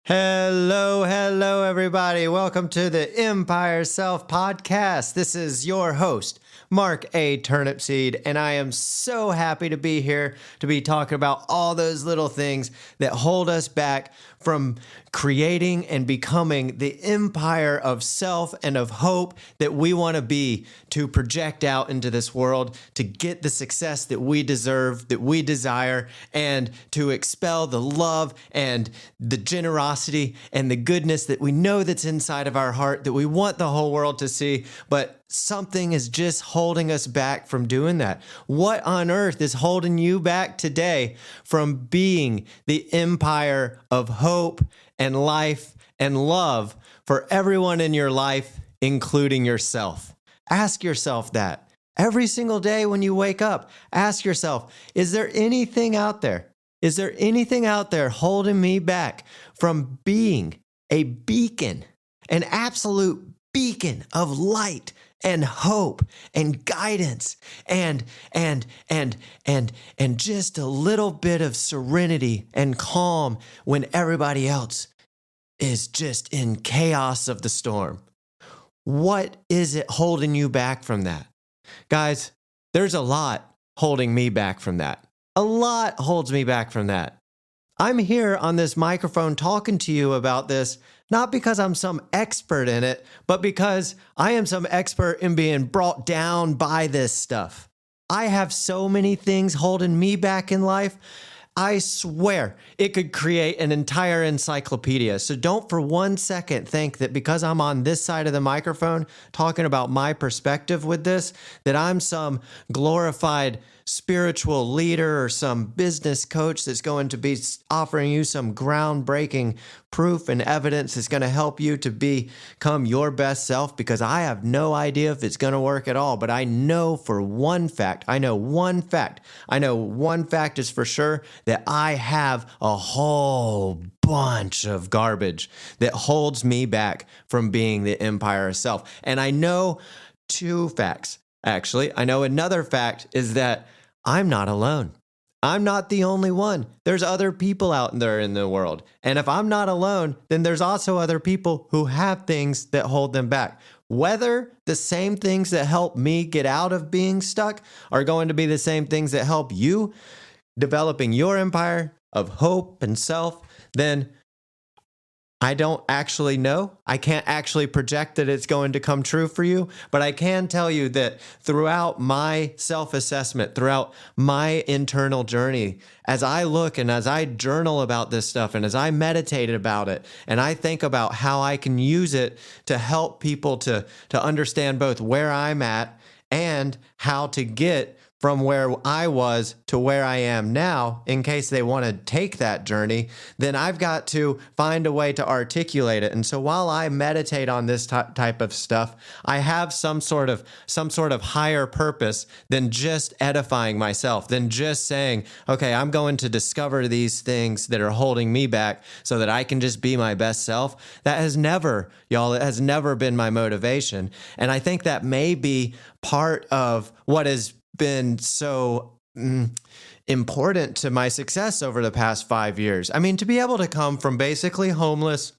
Hello, everybody. Welcome to the Empire Self Podcast. This is your host, Mark A. Turnipseed, and I am so happy to be here to be talking about all those little things that hold us back from creating and becoming the empire of self and of hope that we want to be, to project out into this world, to get the success that we deserve, that we desire, and to expel the love and the generosity and the goodness that we know that's inside of our heart, that we want the whole world to see, but something is just holding us back from doing that. What on earth is holding you back today from being the empire of hope and life and love for everyone in your life, including yourself? Ask yourself that. Every single day when you wake up, ask yourself, is there anything out there? Is there anything out there holding me back from being a beacon, an absolute beacon of light and hope and guidance and just a little bit of serenity and calm when everybody else is just in chaos of the storm? What is it holding you back from that? Guys, there's a lot holding me back from that. A lot holds me back from that. I'm here on this microphone talking to you about this, not because I'm some expert in it, but because I am some expert in being brought down by this stuff. I have so many things holding me back in life. I swear it could create an entire encyclopedia. So don't for one second think that because I'm on this side of the microphone talking about my perspective with this, that I'm some glorified spiritual leader or some business coach that's going to be offering you some groundbreaking proof and evidence that's going to help you to become your best self, because I have no idea if it's going to work at all. But I know for one fact, I know one fact is for sure, that I have a whole bunch of garbage that holds me back from being the empire of self. And I know two facts. Actually, I know another fact is that I'm not alone. I'm not the only one. There's other people out there in the world. And if I'm not alone, then there's also other people who have things that hold them back. Whether the same things that help me get out of being stuck are going to be the same things that help you developing your empire of hope and self, then I don't actually know. I can't actually project that it's going to come true for you, but I can tell you that throughout my self-assessment, throughout my internal journey, as I look and as I journal about this stuff and as I meditate about it and I think about how I can use it to help people to understand both where I'm at and how to get from where I was to where I am now, in case they want to take that journey, then I've got to find a way to articulate it. And so while I meditate on this type of stuff, I have some sort of higher purpose than just edifying myself, than just saying, okay, I'm going to discover these things that are holding me back so that I can just be my best self. That has never, y'all, it has never been my motivation. And I think that may be part of what has been so important to my success over the past 5 years. I mean, to be able to come from basically homeless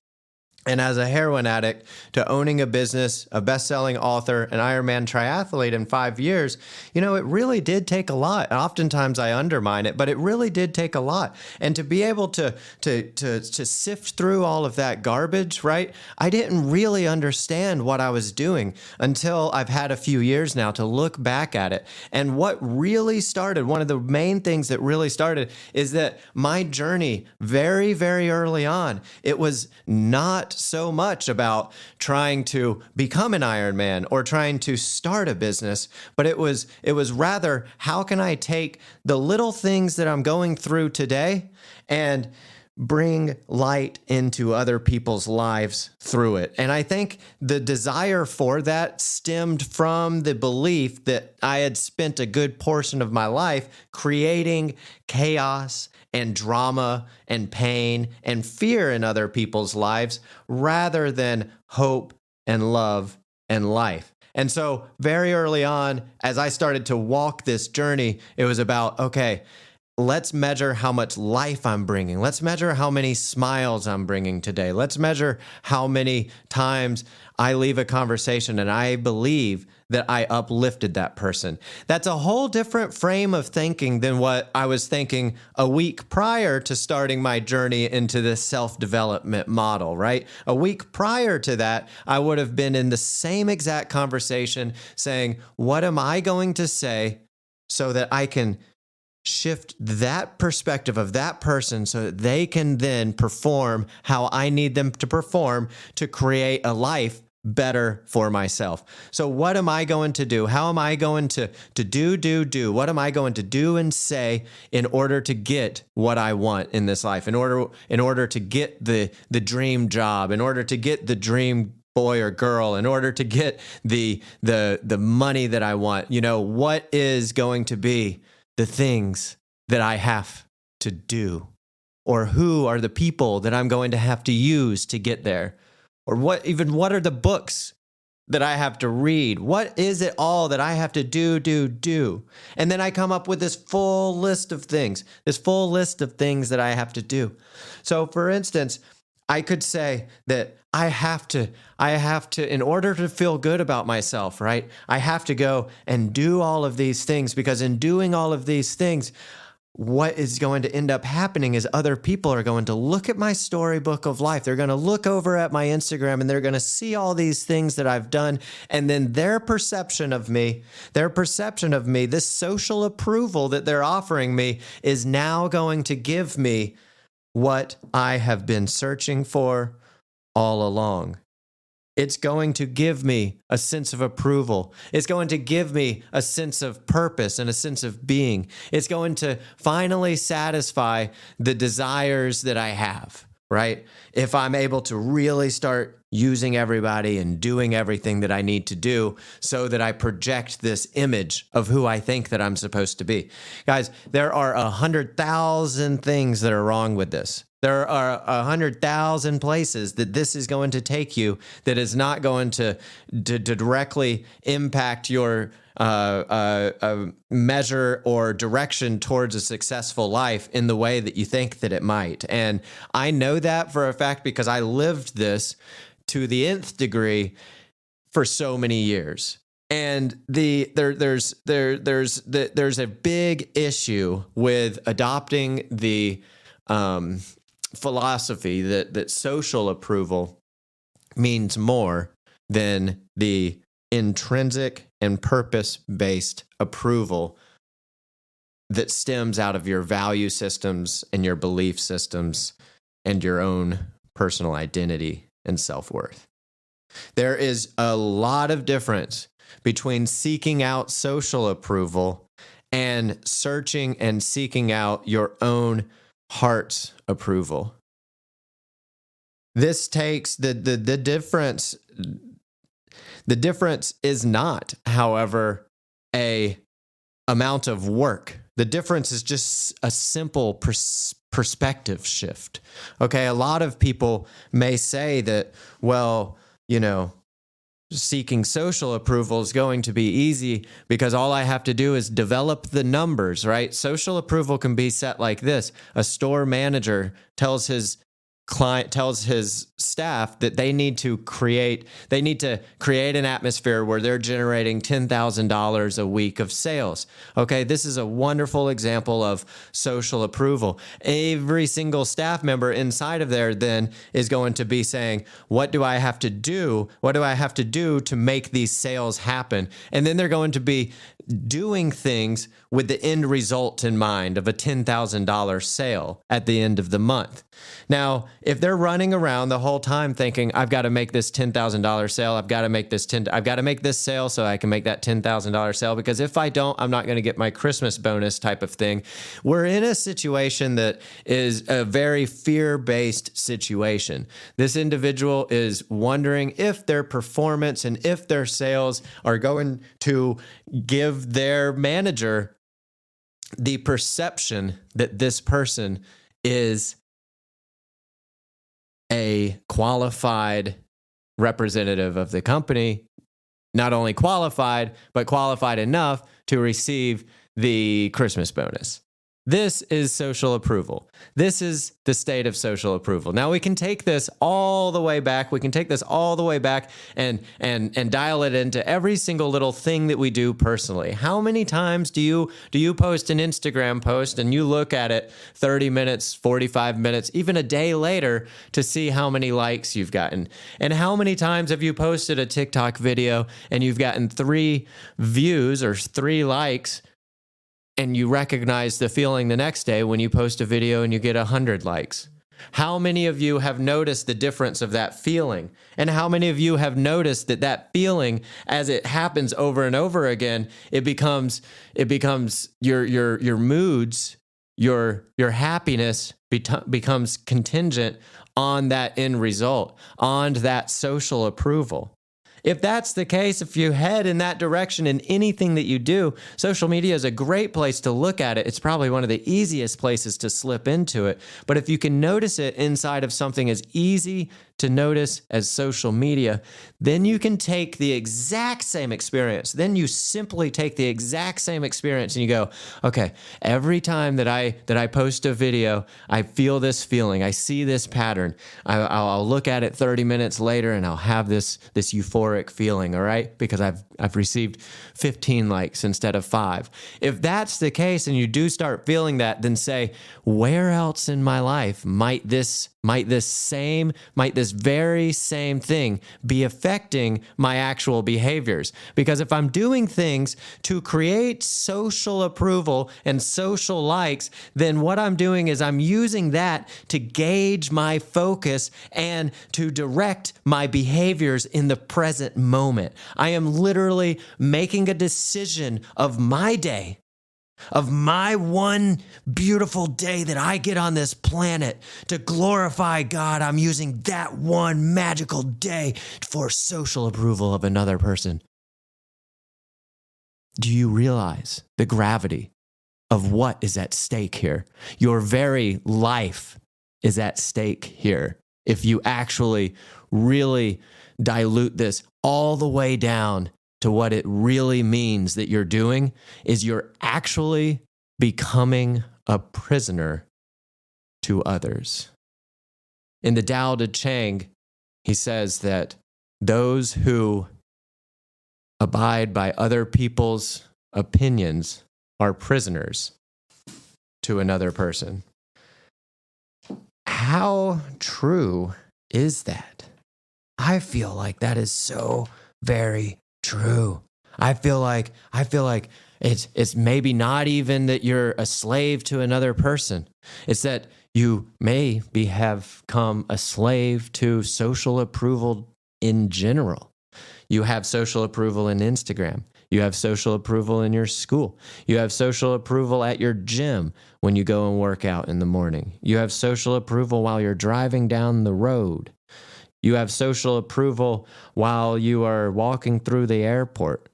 and as a heroin addict to owning a business, a best-selling author, an Ironman triathlete in 5 years, it really did take a lot. And oftentimes I undermine it, but it really did take a lot. And to be able to sift through all of that garbage, right? I didn't really understand what I was doing until I've had a few years now to look back at it. And what really started, one of the main things that really started, is that my journey very, very early on, it was not so much about trying to become an Ironman or trying to start a business, but it was rather, how can I take the little things that I'm going through today and bring light into other people's lives through it. And I think the desire for that stemmed from the belief that I had spent a good portion of my life creating chaos and drama and pain and fear in other people's lives rather than hope and love and life. And so very early on, as I started to walk this journey, it was about, okay, let's measure how much life I'm bringing. Let's measure how many smiles I'm bringing today. Let's measure how many times I leave a conversation and I believe that I uplifted that person. That's a whole different frame of thinking than what I was thinking a week prior to starting my journey into this self-development model, right? A week prior to that, I would have been in the same exact conversation saying, what am I going to say so that I can shift that perspective of that person so that they can then perform how I need them to perform to create a life better for myself. So what am I going to do? How am I going to do? What am I going to do and say in order to get what I want in this life? In order to get the dream job, in order to get the dream boy or girl, in order to get the money that I want. What is going to be the things that I have to do? Or who are the people that I'm going to have to use to get there? Or what are the books that I have to read? What is it all that I have to do? And then I come up with this full list of things that I have to do. So for instance, I could say that I have to, in order to feel good about myself, right? I have to go and do all of these things, because in doing all of these things, what is going to end up happening is other people are going to look at my storybook of life. They're going to look over at my Instagram and they're going to see all these things that I've done. And then their perception of me, this social approval that they're offering me is now going to give me what I have been searching for all along. It's going to give me a sense of approval. It's going to give me a sense of purpose and a sense of being. It's going to finally satisfy the desires that I have, right? If I'm able to really start using everybody and doing everything that I need to do so that I project this image of who I think that I'm supposed to be. Guys, there are 100,000 things that are wrong with this. There are 100,000 places that this is going to take you that is not going to directly impact your measure or direction towards a successful life in the way that you think that it might. And I know that for a fact because I lived this to the nth degree for so many years. And there's a big issue with adopting the philosophy that social approval means more than the intrinsic and purpose-based approval that stems out of your value systems and your belief systems and your own personal identity and self-worth. There is a lot of difference between seeking out social approval and searching and seeking out your own heart's approval. This takes the difference. The difference is not, however, a amount of work. The difference is just a simple perspective shift. Okay, a lot of people may say that, well, seeking social approval is going to be easy because all I have to do is develop the numbers, right? Social approval can be set like this. A store manager tells his staff that they need to create an atmosphere where they're generating $10,000 a week of sales. Okay, this is a wonderful example of social approval. Every single staff member inside of there then is going to be saying, what do I have to do? What do I have to do to make these sales happen? And then they're going to be doing things with the end result in mind of a $10,000 sale at the end of the month. Now, if they're running around the whole time thinking, I've got to make this $10,000 sale, I've got to make this sale so I can make that $10,000 sale, because if I don't, I'm not going to get my Christmas bonus type of thing. We're in a situation that is a very fear-based situation. This individual is wondering if their performance and if their sales are going to give their manager the perception that this person is a qualified representative of the company, not only qualified, but qualified enough to receive the Christmas bonus. This is social approval. This is the state of social approval. Now we can take this all the way back. We can take this all the way back and dial it into every single little thing that we do personally. How many times do you post an Instagram post and you look at it 30 minutes, 45 minutes, even a day later to see how many likes you've gotten? And how many times have you posted a TikTok video and you've gotten 3 views or 3 likes, and you recognize the feeling the next day when you post a video and you get 100 likes? How many of you have noticed the difference of that feeling? And how many of you have noticed that feeling, as it happens over and over again, it becomes your moods, your happiness becomes contingent on that end result, on that social approval. If that's the case, if you head in that direction in anything that you do, social media is a great place to look at it. It's probably one of the easiest places to slip into it. But if you can notice it inside of something as easy to notice as social media, then you can take the exact same experience. Then you simply take the exact same experience and you go, okay, every time that I post a video, I feel this feeling. I see this pattern. I'll look at it 30 minutes later and I'll have this euphoric feeling, all right? Because I've received 15 likes instead of 5. If that's the case and you do start feeling that, then say, where else in my life might this very same thing be affecting my actual behaviors? Because if I'm doing things to create social approval and social likes, then what I'm doing is I'm using that to gauge my focus and to direct my behaviors in the present moment. I am literally making a decision of my day, of my one beautiful day that I get on this planet to glorify God. I'm using that one magical day for social approval of another person. Do you realize the gravity of what is at stake here? Your very life is at stake here. If you actually really dilute this all the way down to what it really means that you're doing, is you're actually becoming a prisoner to others. In the Tao Te Ching, he says that those who abide by other people's opinions are prisoners to another person. How true is that? I feel like that is so very true. I feel like it's maybe not even that you're a slave to another person. It's that you have become a slave to social approval in general. You have social approval in Instagram. You have social approval in your school. You have social approval at your gym when you go and work out in the morning. You have social approval while you're driving down the road. You have social approval while you are walking through the airport.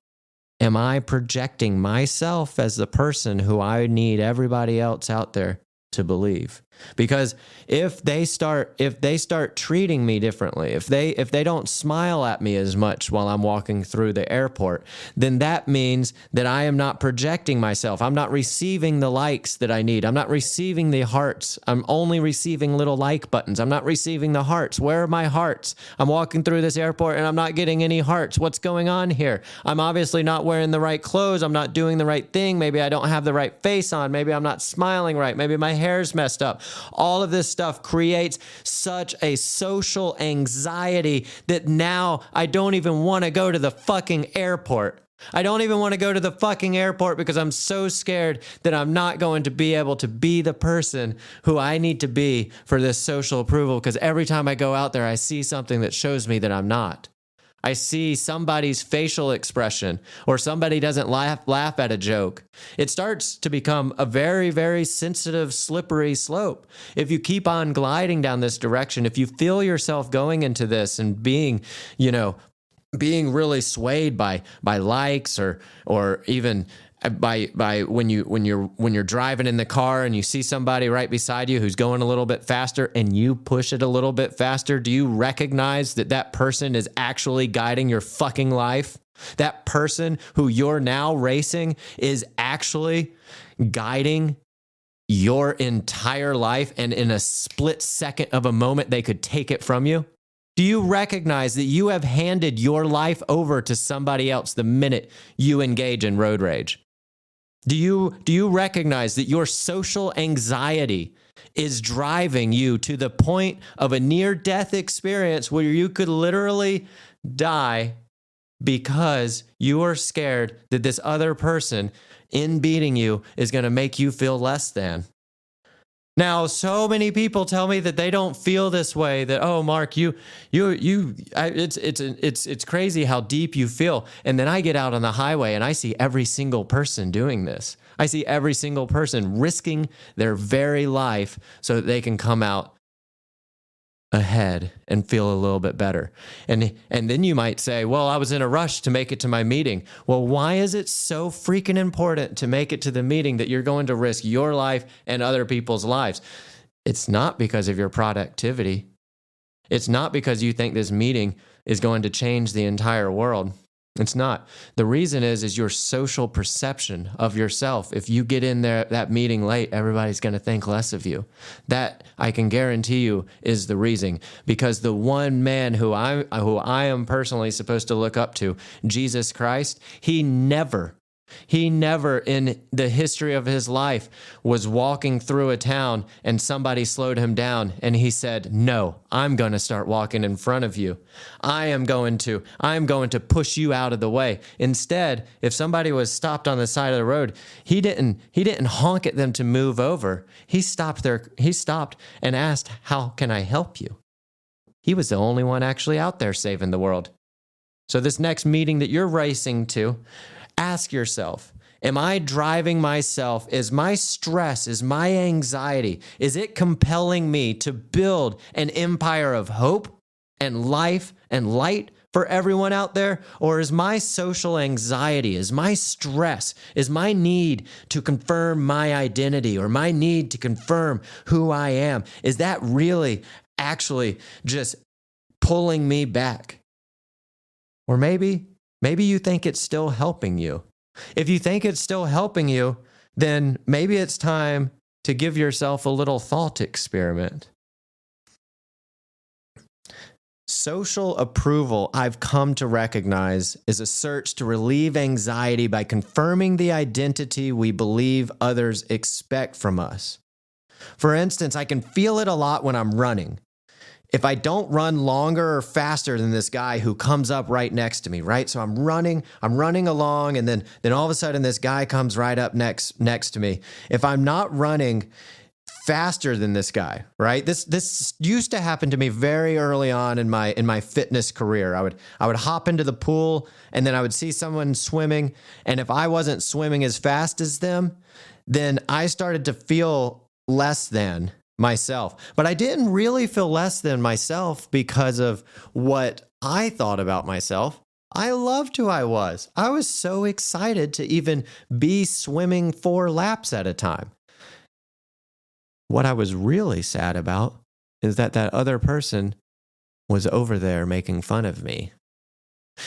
Am I projecting myself as the person who I need everybody else out there to believe? Because if they start treating me differently, if they don't smile at me as much while I'm walking through the airport, then that means that I am not projecting myself. I'm not receiving the likes that I need. I'm not receiving the hearts. I'm only receiving little like buttons. I'm not receiving the hearts. Where are my hearts? I'm walking through this airport and I'm not getting any hearts. What's going on here? I'm obviously not wearing the right clothes. I'm not doing the right thing. Maybe I don't have the right face on. Maybe I'm not smiling right. Maybe my hair's messed up. All of this stuff creates such a social anxiety that now I don't even want to go to the fucking airport. I don't even want to go to the fucking airport because I'm so scared that I'm not going to be able to be the person who I need to be for this social approval, because every time I go out there, I see something that shows me that I'm not. I see somebody's facial expression, or somebody doesn't laugh at a joke. It starts to become a very, very sensitive, slippery slope. If you keep on gliding down this direction, if you feel yourself going into this and being really swayed by likes or even by when you're driving in the car and you see somebody right beside you who's going a little bit faster and you push it a little bit faster, do you recognize that person is actually guiding your fucking life? That person who you're now racing is actually guiding your entire life and in a split second of a moment, they could take it from you? Do you recognize that you have handed your life over to somebody else the minute you engage in road rage? Do you recognize that your social anxiety is driving you to the point of a near-death experience where you could literally die because you are scared that this other person in beating you is going to make you feel less than? Now, so many people tell me that they don't feel this way, that, oh, Mark, it's crazy how deep you feel. And then I get out on the highway and I see every single person doing this. I see every single person risking their very life so that they can come out ahead and feel a little bit better. And then you might say, well, I was in a rush to make it to my meeting. Well, why is it so freaking important to make it to the meeting that you're going to risk your life and other people's lives? It's not because of your productivity. It's not because you think this meeting is going to change the entire world. It's not. The reason is your social perception of yourself. If you get in there that meeting late, everybody's going to think less of you. That, I can guarantee you, is the reason. Because the one man who I am personally supposed to look up to, Jesus Christ, he never in the history of his life was walking through a town and somebody slowed him down and he said, no, I'm going to start walking in front of you. I'm going to push you out of the way. Instead, if somebody was stopped on the side of the road, he didn't honk at them to move over. He stopped and asked, how can I help you? He was the only one actually out there saving the world. So this next meeting that you're racing to, ask yourself, am I driving myself? Is my stress, is my anxiety, is it compelling me to build an empire of hope and life and light for everyone out there? Or is my social anxiety, is my stress, is my need to confirm my identity or my need to confirm who I am, is that really actually just pulling me back? Or maybe you think it's still helping you. If you think it's still helping you, then maybe it's time to give yourself a little thought experiment. Social approval, I've come to recognize, is a search to relieve anxiety by confirming the identity we believe others expect from us. For instance, I can feel it a lot when I'm running. If I don't run longer or faster than this guy who comes up right next to me, right? So I'm running along, and then all of a sudden this guy comes right up next to me. If I'm not running faster than this guy, right? This used to happen to me very early on in my fitness career. I would hop into the pool, and then I would see someone swimming, and if I wasn't swimming as fast as them, then I started to feel less than myself. But I didn't really feel less than myself because of what I thought about myself. I loved who I was. I was so excited to even be swimming 4 laps at a time. What I was really sad about is that other person was over there making fun of me.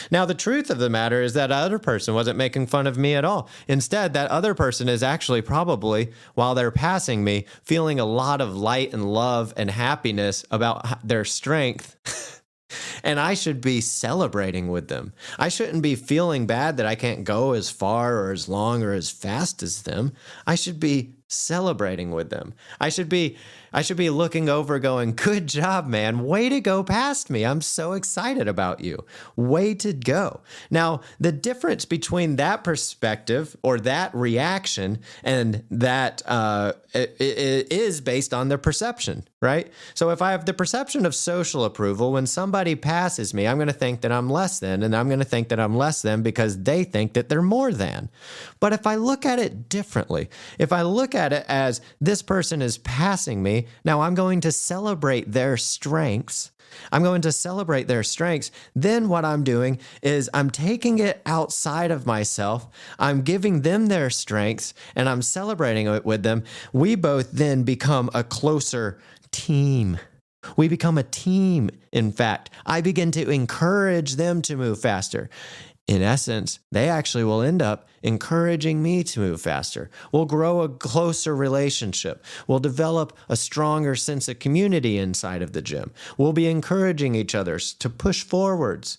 Now, the truth of the matter is that other person wasn't making fun of me at all. Instead, that other person is actually probably, while they're passing me, feeling a lot of light and love and happiness about their strength. And I should be celebrating with them. I shouldn't be feeling bad that I can't go as far or as long or as fast as them. I should be celebrating with them. I should be looking over going, good job, man. Way to go past me. I'm so excited about you. Way to go. Now, the difference between that perspective or that reaction and that it is based on the perception, right? So if I have the perception of social approval, when somebody passes me, I'm going to think that I'm less than, and I'm going to think that I'm less than because they think that they're more than. But if I look at it differently, if I look at it as this person is passing me, now I'm going to celebrate their strengths. I'm going to celebrate their strengths. Then what I'm doing is I'm taking it outside of myself. I'm giving them their strengths and I'm celebrating it with them. We both then become a closer team. We become a team, in fact. I begin to encourage them to move faster. in essence, they actually will end up encouraging me to move faster. We'll grow a closer relationship. We'll develop a stronger sense of community inside of the gym. We'll be encouraging each other to push forwards,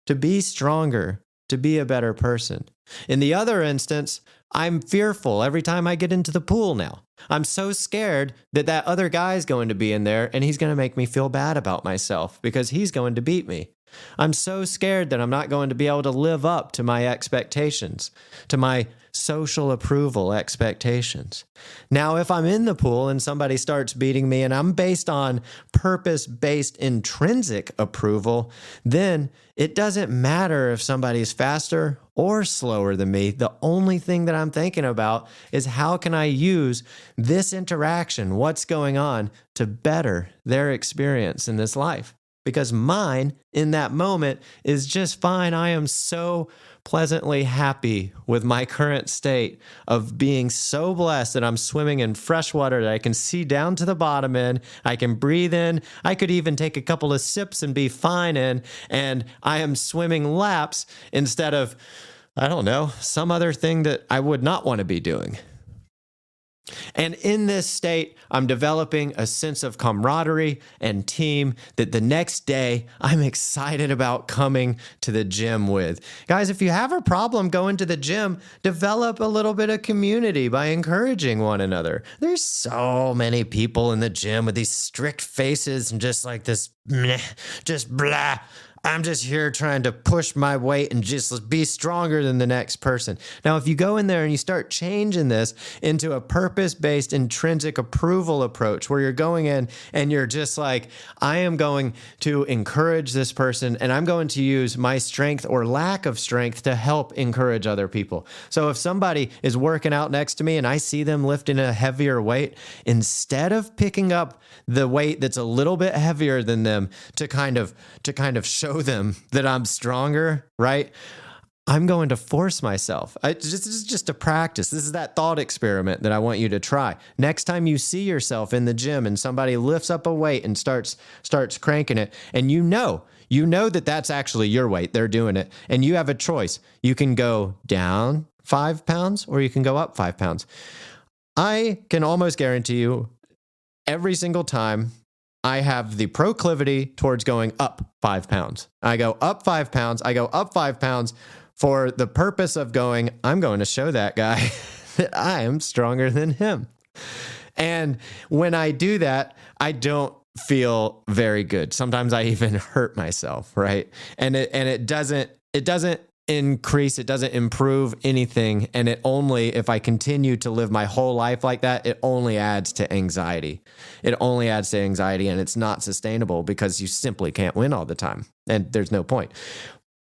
to be stronger, to be a better person. In the other instance, I'm fearful every time I get into the pool now. I'm so scared that that other guy's going to be in there and he's going to make me feel bad about myself because he's going to beat me. I'm so scared that I'm not going to be able to live up to my expectations, to my social approval expectations. Now, if I'm in the pool and somebody starts beating me and I'm based on purpose-based intrinsic approval, then it doesn't matter if somebody's faster or slower than me. The only thing that I'm thinking about is how can I use this interaction, what's going on, to better their experience in this life. Because mine in that moment is just fine. I am so pleasantly happy with my current state of being so blessed that I'm swimming in fresh water that I can see down to the bottom in. I can breathe in. I could even take a couple of sips and be fine in. And I am swimming laps instead of, I don't know, some other thing that I would not want to be doing. And in this state, I'm developing a sense of camaraderie and team that the next day I'm excited about coming to the gym with. Guys, if you have a problem going to the gym, develop a little bit of community by encouraging one another. There's so many people in the gym with these strict faces and just like this, just blah. I'm just here trying to push my weight and just be stronger than the next person. Now, if you go in there and you start changing this into a purpose-based intrinsic approval approach where you're going in and you're just like, I am going to encourage this person and I'm going to use my strength or lack of strength to help encourage other people. So if somebody is working out next to me and I see them lifting a heavier weight, instead of picking up the weight that's a little bit heavier than them to kind of show them that I'm stronger, right? I'm going to force myself. This is just a practice. This is that thought experiment that I want you to try. Next time you see yourself in the gym and somebody lifts up a weight and starts cranking it, and you know that that's actually your weight. They're doing it. And you have a choice. You can go down 5 pounds or you can go up 5 pounds. I can almost guarantee you every single time I have the proclivity towards going up 5 pounds. I go up 5 pounds. I go up 5 pounds for the purpose of going, I'm going to show that guy that I am stronger than him. And when I do that, I don't feel very good. Sometimes I even hurt myself, right? And it doesn't increase, it doesn't improve anything. And it only, if I continue to live my whole life like that, it only adds to anxiety. It only adds to anxiety, and it's not sustainable because you simply can't win all the time. And there's no point.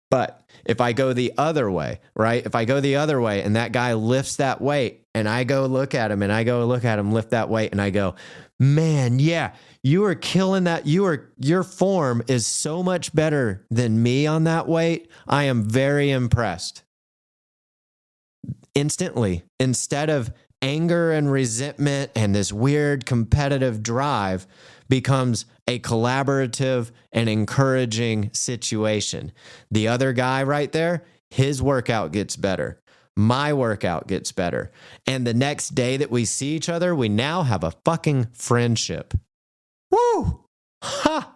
But if I go the other way, right? If I go the other way and that guy lifts that weight and I go look at him and I go look at him lift that weight and I go, man, yeah, you are killing that. Your form is so much better than me on that weight. I am very impressed. Instantly, instead of anger and resentment and this weird competitive drive, becomes a collaborative and encouraging situation. The other guy right there, his workout gets better. My workout gets better. And the next day that we see each other, we now have a fucking friendship. Woo! Ha!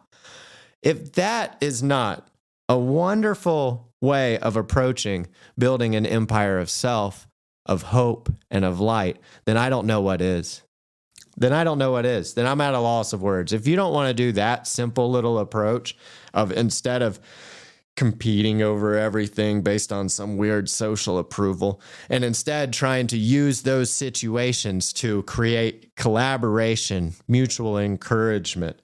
If that is not a wonderful way of approaching building an empire of self, of hope, and of light, then I don't know what is. Then I'm at a loss of words. If you don't want to do that simple little approach of instead of competing over everything based on some weird social approval, and instead trying to use those situations to create collaboration, mutual encouragement,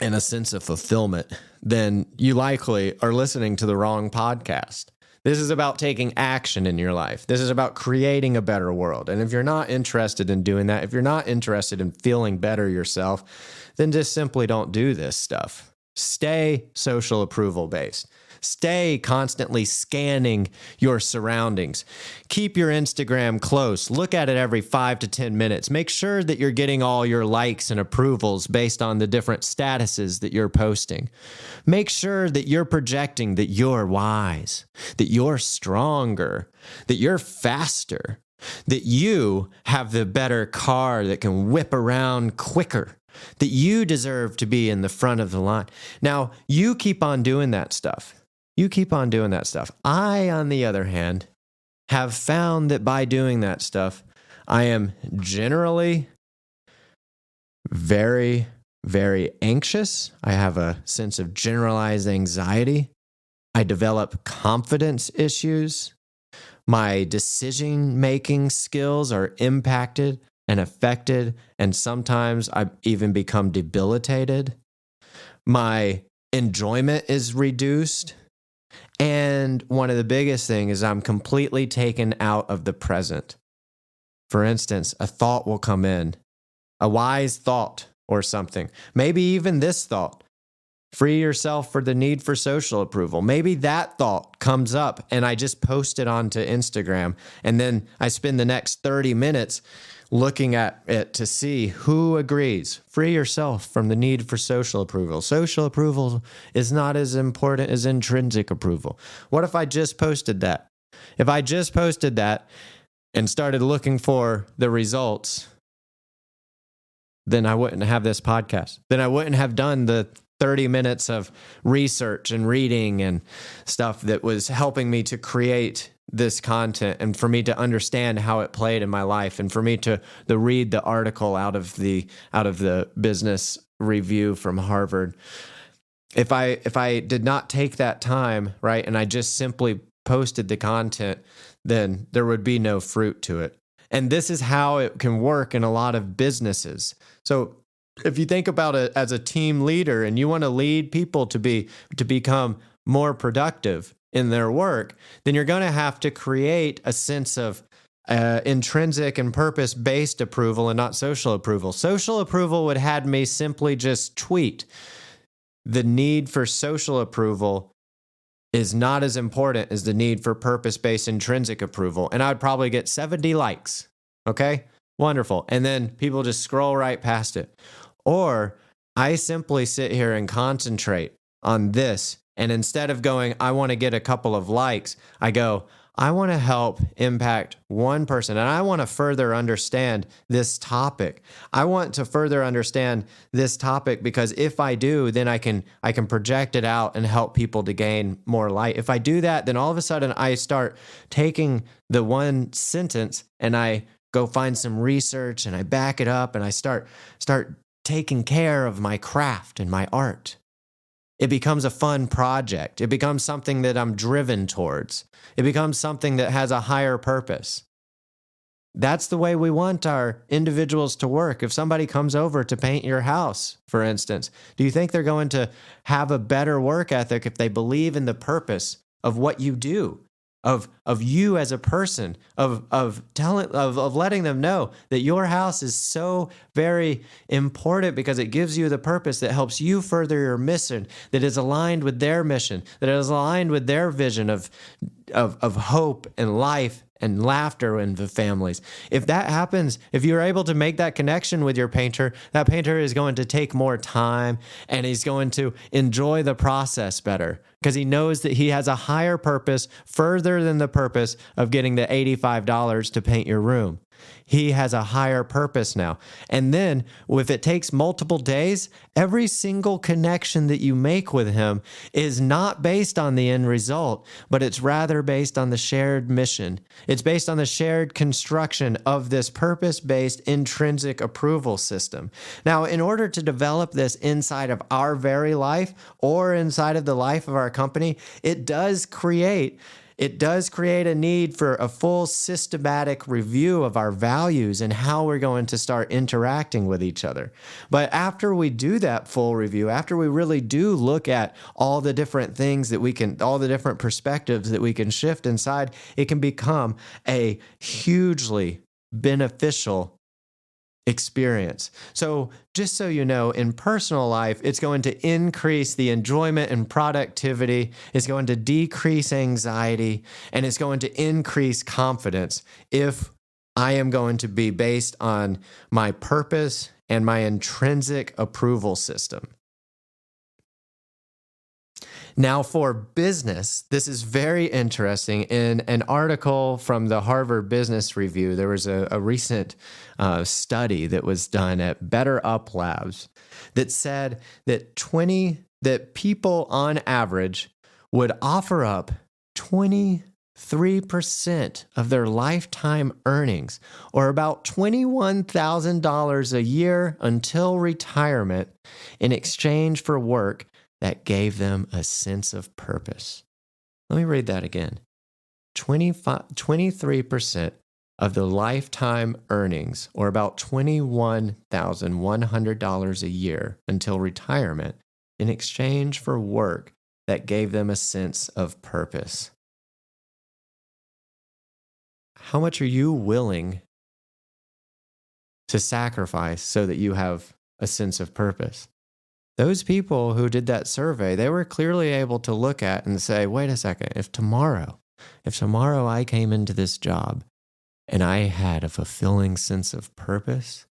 and a sense of fulfillment, then you likely are listening to the wrong podcast. This is about taking action in your life. This is about creating a better world. And if you're not interested in doing that, if you're not interested in feeling better yourself, then just simply don't do this stuff. Stay social approval based. Stay constantly scanning your surroundings. Keep your Instagram close. Look at it every 5 to 10 minutes. Make sure that you're getting all your likes and approvals based on the different statuses that you're posting. Make sure that you're projecting that you're wise, that you're stronger, that you're faster, that you have the better car that can whip around quicker, that you deserve to be in the front of the line. Now, you keep on doing that stuff. You keep on doing that stuff. I, on the other hand, have found that by doing that stuff, I am generally very, very anxious. I have a sense of generalized anxiety. I develop confidence issues. My decision-making skills are impacted and affected, and sometimes I even become debilitated. My enjoyment is reduced. And one of the biggest things is I'm completely taken out of the present. For instance, a thought will come in, a wise thought or something. Maybe even this thought. Free yourself for the need for social approval. Maybe that thought comes up and I just post it onto Instagram. And then I spend the next 30 minutes looking at it to see who agrees. Free yourself from the need for social approval. Social approval is not as important as intrinsic approval. What if I just posted that? If I just posted that and started looking for the results, then I wouldn't have this podcast. Then I wouldn't have done the 30 minutes of research and reading and stuff that was helping me to create this content and for me to understand how it played in my life and for me to read the article out of the business review from Harvard. If I did not take that time, right, and I just simply posted the content, then there would be no fruit to it. And this is how it can work in a lot of businesses. So if you think about it as a team leader and you want to lead people to become more productive in their work, then you're going to have to create a sense of intrinsic and purpose-based approval and not social approval. Social approval would have me simply just tweet. The need for social approval is not as important as the need for purpose-based intrinsic approval. And I would probably get 70 likes. Okay? Wonderful. And then people just scroll right past it. Or I simply sit here and concentrate on this. And instead of going, I want to get a couple of likes, I go, I want to help impact one person. And I want to further understand this topic. I want to further understand this topic because if I do, then I can project it out and help people to gain more light. If I do that, then all of a sudden I start taking the one sentence and I go find some research and I back it up and I start taking care of my craft and my art. It becomes a fun project. It becomes something that I'm driven towards. It becomes something that has a higher purpose. That's the way we want our individuals to work. If somebody comes over to paint your house, for instance, do you think they're going to have a better work ethic if they believe in the purpose of what you do? Of you as a person, of letting them know that your house is so very important because it gives you the purpose that helps you further your mission, that is aligned with their mission, that is aligned with their vision of hope and life and laughter in the families. If that happens, if you're able to make that connection with your painter, that painter is going to take more time and he's going to enjoy the process better because he knows that he has a higher purpose further than the purpose of getting the $85 to paint your room. He has a higher purpose now. And then if it takes multiple days, every single connection that you make with him is not based on the end result, but it's rather based on the shared mission. It's based on the shared construction of this purpose-based intrinsic approval system. Now, in order to develop this inside of our very life or inside of the life of our company, it does create a need for a full systematic review of our values and how we're going to start interacting with each other. But after we do that full review, after we really do look at all the different things that all the different perspectives that we can shift inside, it can become a hugely beneficial experience. So just so you know, in personal life, it's going to increase the enjoyment and productivity. It's going to decrease anxiety, and it's going to increase confidence if I am going to be based on my purpose and my intrinsic approval system. Now, for business, this is very interesting. In an article from the Harvard Business Review, there was a recent study that was done at Better Up Labs that said that people on average would offer up 23% of their lifetime earnings, or about $21,000 a year until retirement, in exchange for work that gave them a sense of purpose. Let me read that again. 23% of the lifetime earnings, or about $21,100 a year until retirement, in exchange for work that gave them a sense of purpose. How much are you willing to sacrifice so that you have a sense of purpose? Those people who did that survey, they were clearly able to look at and say, wait a second, if tomorrow I came into this job and I had a fulfilling sense of purpose,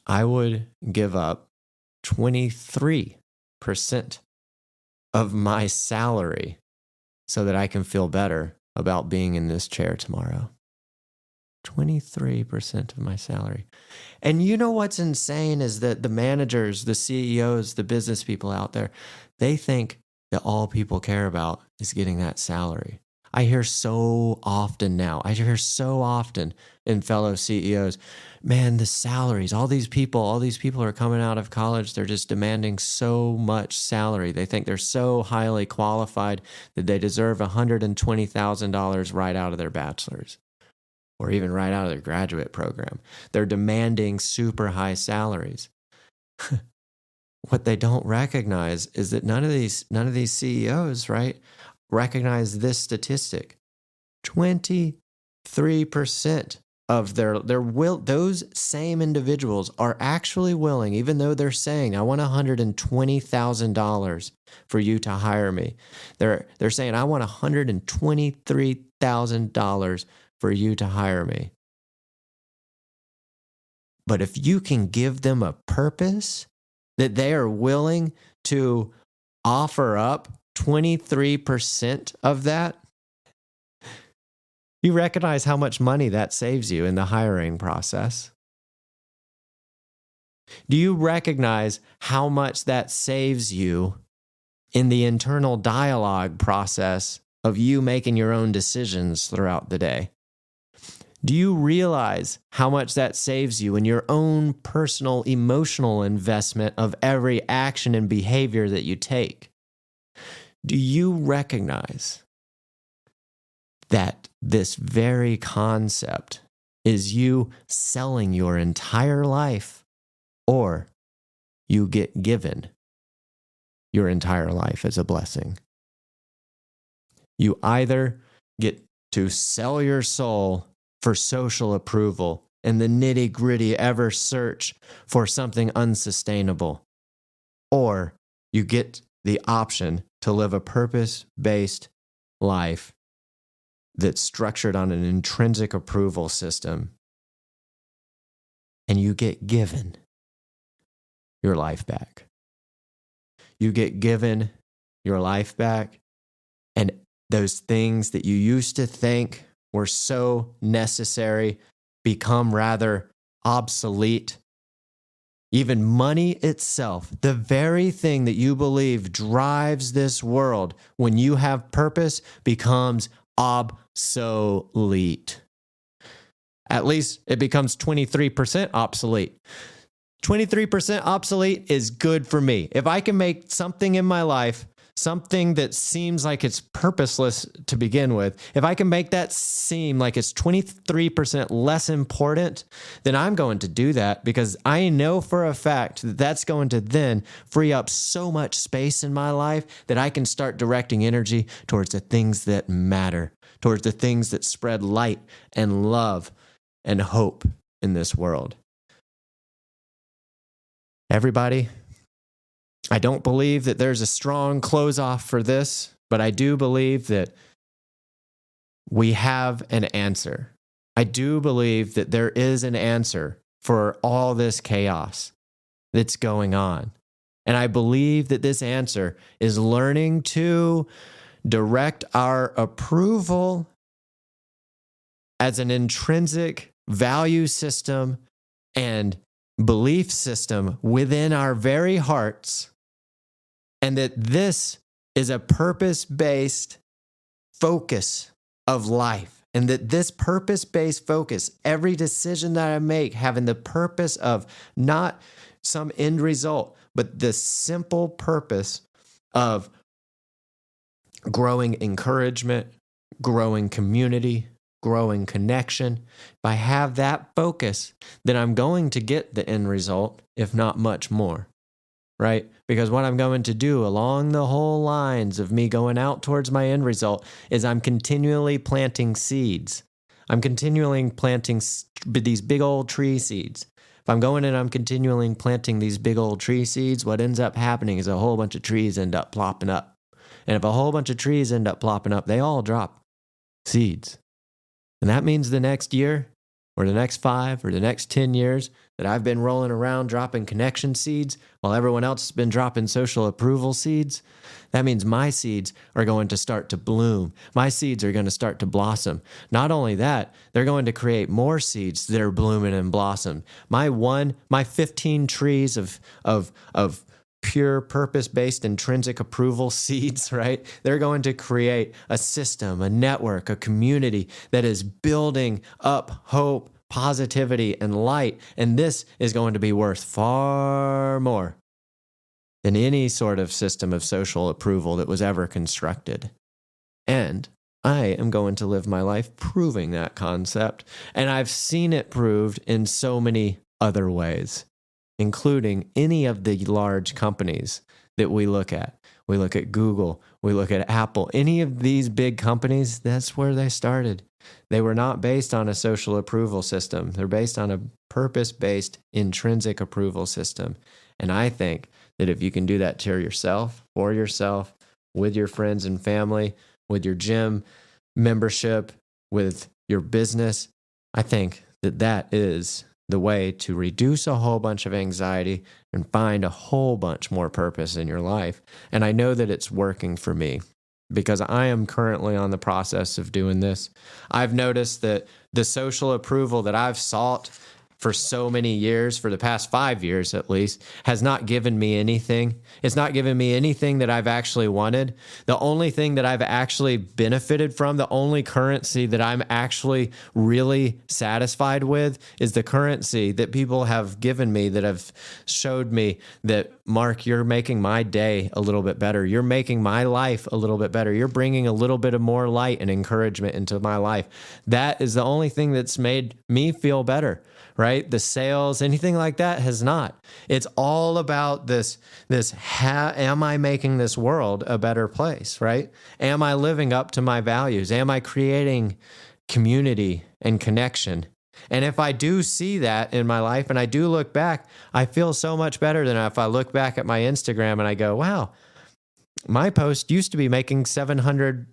I would give up 23% of my salary so that I can feel better about being in this chair tomorrow. 23% of my salary. And you know what's insane is that the managers, the CEOs, the business people out there, they think that all people care about is getting that salary. I hear so often in fellow CEOs, man, the salaries, all these people are coming out of college. They're just demanding so much salary. They think they're so highly qualified that they deserve $120,000 right out of their bachelor's, or even right out of their graduate program. They're demanding super high salaries. What they don't recognize is that none of these CEOs, right, recognize this statistic. 23% of those same individuals are actually willing, even though they're saying, I want $120,000 for you to hire me. They're saying, I want $123,000 for you to hire me. But if you can give them a purpose that they are willing to offer up 23% of that, you recognize how much money that saves you in the hiring process. Do you recognize how much that saves you in the internal dialogue process of you making your own decisions throughout the day? Do you realize how much that saves you in your own personal emotional investment of every action and behavior that you take? Do you recognize that this very concept is you selling your entire life, or you get given your entire life as a blessing? You either get to sell your soul for social approval and the nitty-gritty ever search for something unsustainable, or you get the option to live a purpose-based life that's structured on an intrinsic approval system, and you get given your life back. You get given your life back, and those things that you used to think were so necessary become rather obsolete. Even money itself, the very thing that you believe drives this world, when you have purpose, becomes obsolete. At least it becomes 23% obsolete. 23% obsolete is good for me. If I can make something in my life, something that seems like it's purposeless to begin with, if I can make that seem like it's 23% less important, then I'm going to do that, because I know for a fact that that's going to then free up so much space in my life that I can start directing energy towards the things that matter, towards the things that spread light and love and hope in this world. Everybody, I don't believe that there's a strong close off for this, but I do believe that we have an answer. I do believe that there is an answer for all this chaos that's going on. And I believe that this answer is learning to direct our approval as an intrinsic value system and belief system within our very hearts, and that this is a purpose-based focus of life, and that this purpose-based focus, every decision that I make having the purpose of not some end result, but the simple purpose of growing encouragement, growing community, growing connection. If I have that focus, then I'm going to get the end result, if not much more, right? Because what I'm going to do along the whole lines of me going out towards my end result is I'm continually planting seeds. I'm continually planting these big old tree seeds. If I'm going and I'm continually planting these big old tree seeds, what ends up happening is a whole bunch of trees end up plopping up. And if a whole bunch of trees end up plopping up, they all drop seeds. And that means the next year or the next 5 or the next 10 years that I've been rolling around dropping connection seeds while everyone else has been dropping social approval seeds, that means my seeds are going to start to bloom. My seeds are going to start to blossom. Not only that, they're going to create more seeds that are blooming and blossom. My 15 trees of pure purpose-based intrinsic approval seeds, right? They're going to create a system, a network, a community that is building up hope, positivity, and light. And this is going to be worth far more than any sort of system of social approval that was ever constructed. And I am going to live my life proving that concept. And I've seen it proved in so many other ways, including any of the large companies that we look at. We look at Google, we look at Apple, any of these big companies, that's where they started. They were not based on a social approval system. They're based on a purpose-based intrinsic approval system. And I think that if you can do that to yourself, for yourself, with your friends and family, with your gym membership, with your business, I think that that is the way to reduce a whole bunch of anxiety and find a whole bunch more purpose in your life. And I know that it's working for me because I am currently on the process of doing this. I've noticed that the social approval that I've sought for so many years, for the past 5 years at least, has not given me anything. It's not given me anything that I've actually wanted. The only thing that I've actually benefited from, the only currency that I'm actually really satisfied with is the currency that people have given me, that have showed me that, Mark, you're making my day a little bit better. You're making my life a little bit better. You're bringing a little bit of more light and encouragement into my life. That is the only thing that's made me feel better. Right? The sales, anything like that has not. It's all about this, am I making this world a better place, right? Am I living up to my values? Am I creating community and connection? And if I do see that in my life and I do look back, I feel so much better than if I look back at my Instagram and I go, wow, my post used to be making 700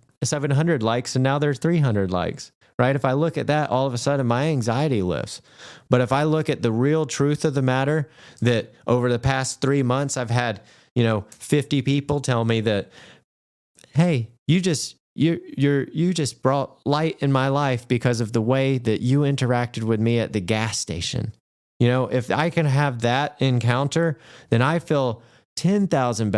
likes and now there's 300 likes. Right? If I look at that, all of a sudden my anxiety lifts. But if I look at the real truth of the matter, that over the past 3 months, I've had, 50 people tell me that, hey, you just brought light in my life because of the way that you interacted with me at the gas station. If I can have that encounter, then I feel 10,000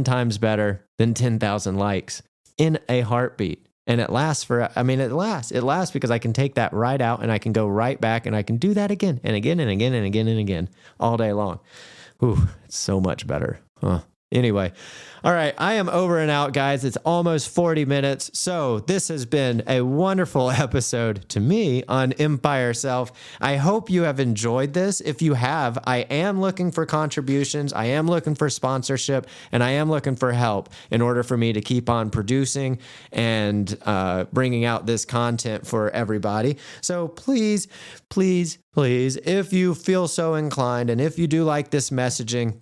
times better than 10,000 likes in a heartbeat. And it lasts it lasts because I can take that right out and I can go right back and I can do that again and again and again and again and again all day long. Ooh, it's so much better. Anyway, all right, I am over and out, guys. It's almost 40 minutes. So this has been a wonderful episode to me on Empire Self. I hope you have enjoyed this. If you have, I am looking for contributions. I am looking for sponsorship, and I am looking for help in order for me to keep on producing and bringing out this content for everybody. So please, please, please, if you feel so inclined, and if you do like this messaging,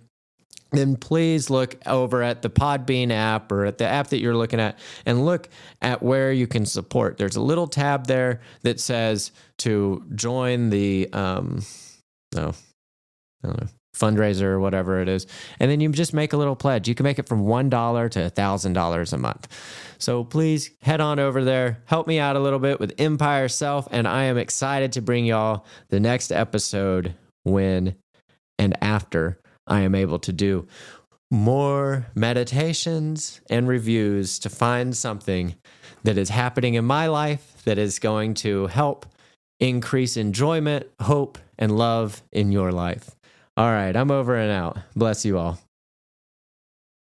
then please look over at the Podbean app or at the app that you're looking at and look at where you can support. There's a little tab there that says to join the I don't know, fundraiser or whatever it is. And then you just make a little pledge. You can make it from $1 to $1,000 a month. So please head on over there. Help me out a little bit with Empire Self. And I am excited to bring y'all the next episode when and after I am able to do more meditations and reviews to find something that is happening in my life that is going to help increase enjoyment, hope, and love in your life. All right, I'm over and out. Bless you all.